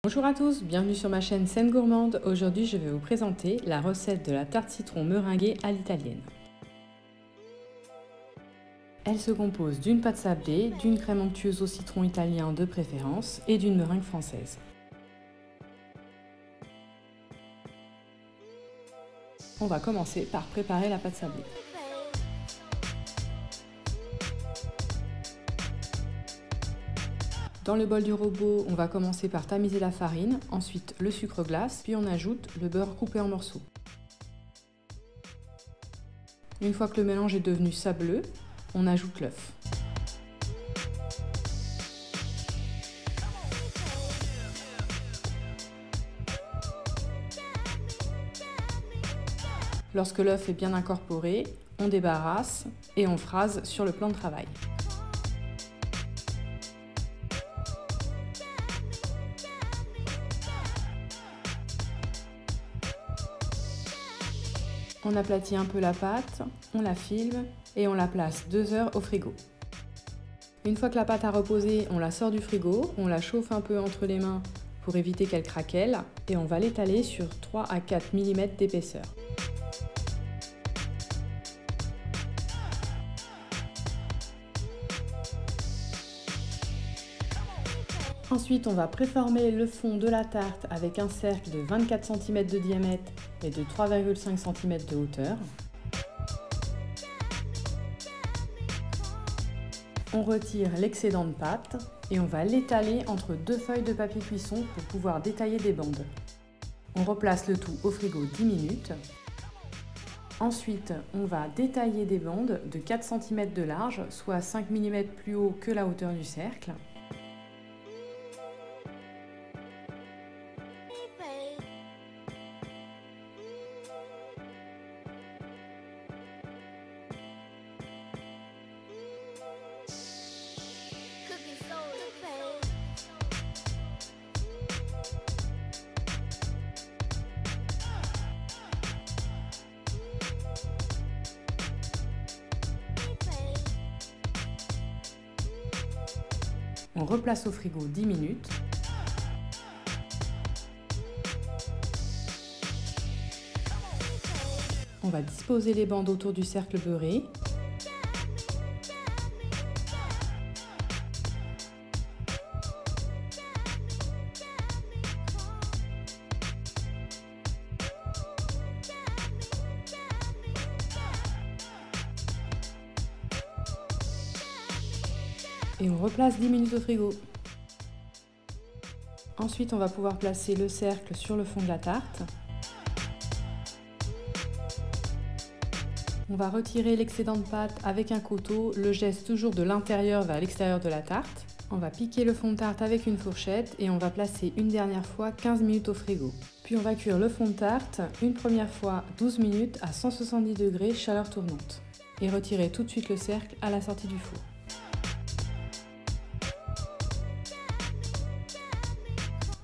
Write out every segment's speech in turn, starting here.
Bonjour à tous, bienvenue sur ma chaîne Scène Gourmande. Aujourd'hui, je vais vous présenter la recette de la tarte citron meringuée à l'italienne. Elle se compose d'une pâte sablée, d'une crème onctueuse au citron italien de préférence et d'une meringue française. On va commencer par préparer la pâte sablée. Dans le bol du robot, on va commencer par tamiser la farine, ensuite le sucre glace, puis on ajoute le beurre coupé en morceaux. Une fois que le mélange est devenu sableux, on ajoute l'œuf. Lorsque l'œuf est bien incorporé, on débarrasse et on phrase sur le plan de travail. On aplatit un peu la pâte, on la filme et on la place 2 heures au frigo. Une fois que la pâte a reposé, on la sort du frigo, on la chauffe un peu entre les mains pour éviter qu'elle craquelle et on va l'étaler sur 3 à 4 mm d'épaisseur. Ensuite, on va préformer le fond de la tarte avec un cercle de 24 cm de diamètre et de 3,5 cm de hauteur. On retire l'excédent de pâte et on va l'étaler entre 2 feuilles de papier cuisson pour pouvoir détailler des bandes. On replace le tout au frigo 10 minutes. Ensuite, on va détailler des bandes de 4 cm de large, soit 5 mm plus haut que la hauteur du cercle. On replace au frigo 10 minutes. On va disposer les bandes autour du cercle beurré. Et on replace 10 minutes au frigo. Ensuite, on va pouvoir placer le cercle sur le fond de la tarte. On va retirer l'excédent de pâte avec un couteau, le geste toujours de l'intérieur vers l'extérieur de la tarte. On va piquer le fond de tarte avec une fourchette et on va placer une dernière fois 15 minutes au frigo. Puis on va cuire le fond de tarte une première fois 12 minutes à 170 degrés chaleur tournante. Et retirer tout de suite le cercle à la sortie du four.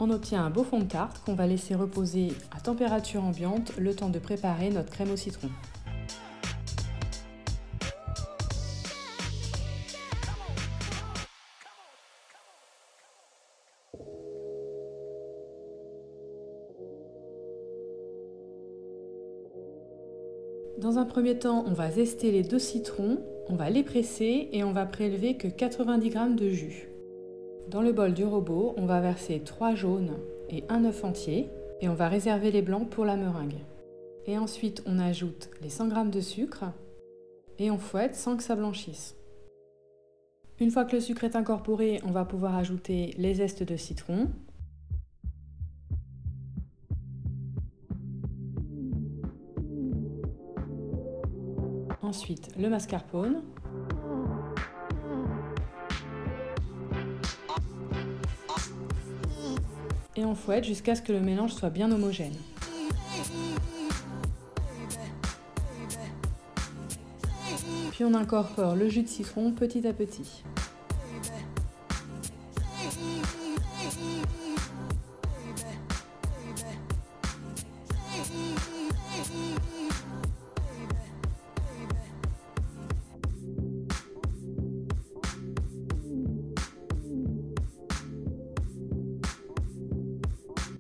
On obtient un beau fond de tarte qu'on va laisser reposer à température ambiante le temps de préparer notre crème au citron. Dans un premier temps, on va zester les 2 citrons, on va les presser et on va prélever que 90 g de jus. Dans le bol du robot, on va verser 3 jaunes et 1 œuf entier et on va réserver les blancs pour la meringue. Et ensuite, on ajoute les 100 g de sucre et on fouette sans que ça blanchisse. Une fois que le sucre est incorporé, on va pouvoir ajouter les zestes de citron. Ensuite, le mascarpone. Et on fouette jusqu'à ce que le mélange soit bien homogène. Puis on incorpore le jus de citron petit à petit.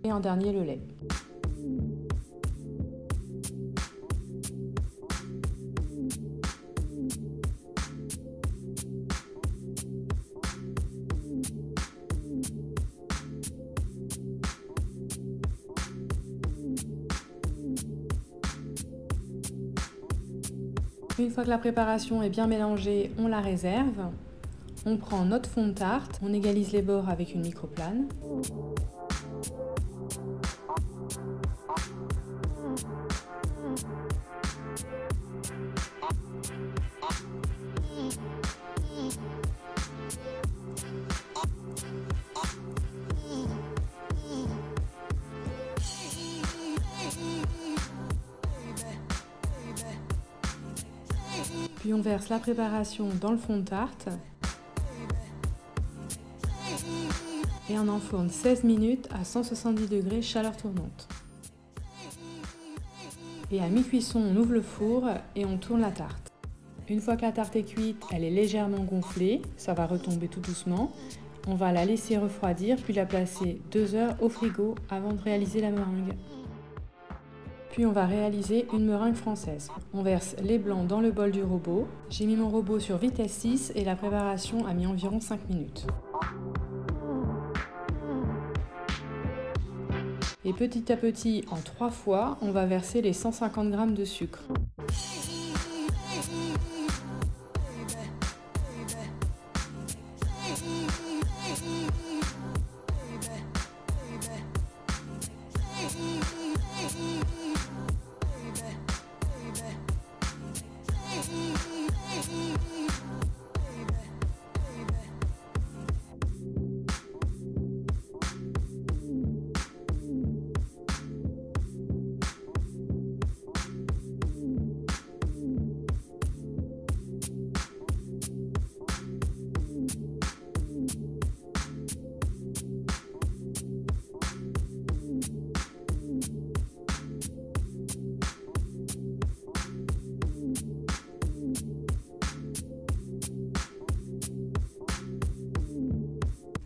et en dernier le lait. Une fois que la préparation est bien mélangée, on la réserve. On prend notre fond de tarte, on égalise les bords avec une microplane. Puis on verse la préparation dans le fond de tarte et on enfourne 16 minutes à 170 degrés chaleur tournante. Et à mi-cuisson, on ouvre le four et on tourne la tarte. Une fois que la tarte est cuite, elle est légèrement gonflée, ça va retomber tout doucement. On va la laisser refroidir puis la placer 2 heures au frigo avant de réaliser la meringue. Puis on va réaliser une meringue française. On verse les blancs dans le bol du robot. J'ai mis mon robot sur vitesse 6 et la préparation a mis environ 5 minutes. Et petit à petit, en 3 fois, on va verser les 150 g de sucre.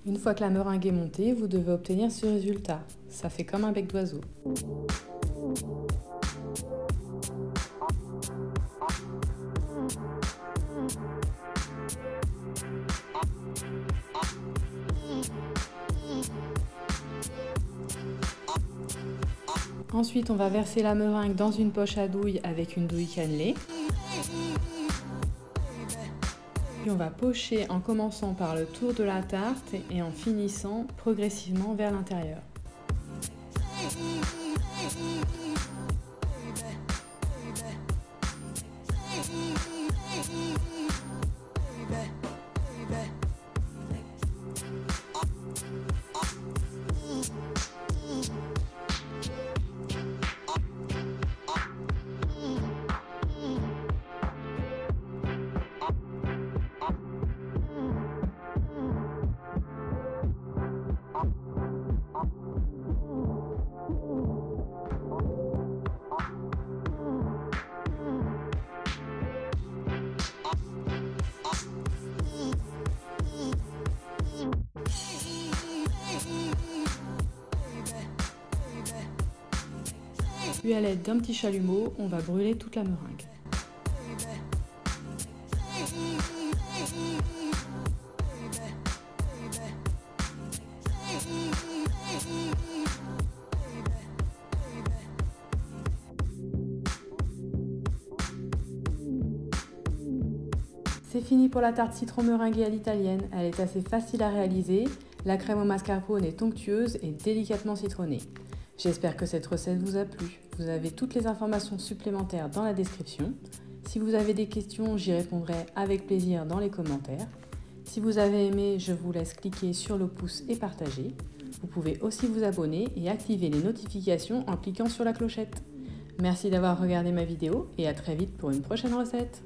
Une fois que la meringue est montée, vous devez obtenir ce résultat. Ça fait comme un bec d'oiseau. Ensuite, on va verser la meringue dans une poche à douille avec une douille cannelée. Puis on va pocher en commençant par le tour de la tarte et en finissant progressivement vers l'intérieur. Puis à l'aide d'un petit chalumeau, on va brûler toute la meringue. C'est fini pour la tarte citron meringuée à l'italienne. Elle est assez facile à réaliser. La crème au mascarpone est onctueuse et délicatement citronnée. J'espère que cette recette vous a plu. Vous avez toutes les informations supplémentaires dans la description. Si vous avez des questions, j'y répondrai avec plaisir dans les commentaires. Si vous avez aimé, je vous laisse cliquer sur le pouce et partager. Vous pouvez aussi vous abonner et activer les notifications en cliquant sur la clochette. Merci d'avoir regardé ma vidéo et à très vite pour une prochaine recette.